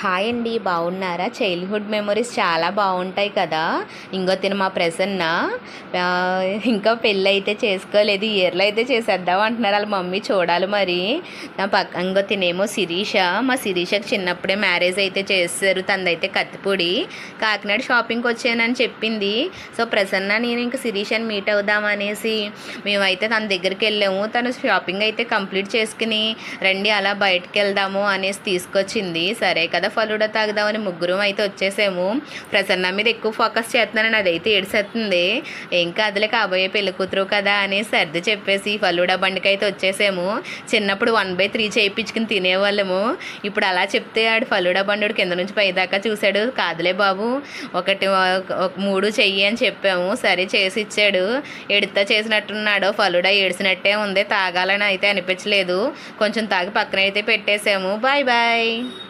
Hi అండి, బాగున్నారా? Childhood memories చాలా బాగుంటాయి కదా. ఇంకో తిన మా ప్రసన్న ఆ, ఇంకా పెళ్ళి అయితే చేసుకోలేదు, ఇయర్లో అయితే చేసేద్దాం అంటున్నారు వాళ్ళ మమ్మీ. చూడాలి మరి. నా పక్క ఇంకో తినేమో శిరీష. మా శిరీషకి చిన్నప్పుడే మ్యారేజ్ అయితే చేస్తారు. తనదైతే కత్తిపూడి. కాకినాడ షాపింగ్కి వచ్చానని చెప్పింది. సో ప్రసన్న నేను ఇంకా శిరీషని మీట్ అవుదామనేసి మేమైతే తన దగ్గరికి వెళ్ళాము. తను షాపింగ్ అయితే కంప్లీట్ చేసుకుని రండి అలా బయటకు వెళ్దాము అనేసి తీసుకొచ్చింది. సరే కదా ఫలూడా తాగుదామని ముగ్గురం అయితే వచ్చేసాము. ప్రసన్న మీద ఎక్కువ ఫోకస్ చేస్తున్నానని అదైతే ఏడ్చేస్తుంది. ఏం కాదులే, కాబోయే పెళ్లి కూతురు కదా అని సర్ది చెప్పేసి ఫలూడా బండికి అయితే వచ్చేసాము. చిన్నప్పుడు 1/3 చేయించుకుని తినేవాళ్ళము. ఇప్పుడు అలా చెప్తే ఆడు ఫలూడా బండి కింద నుంచి పైదాకా చూశాడు. కాదులే బాబు, ఒక 3 చెయ్యి అని చెప్పాము. సరే చేసి ఇచ్చాడు. ఎడుతా చేసినట్టున్నాడు. ఫలూడా ఏడ్చినట్టే ఉంది, తాగాలని అయితే అనిపించలేదు. కొంచెం తాగి పక్కన అయితే పెట్టేసాము. Bye bye.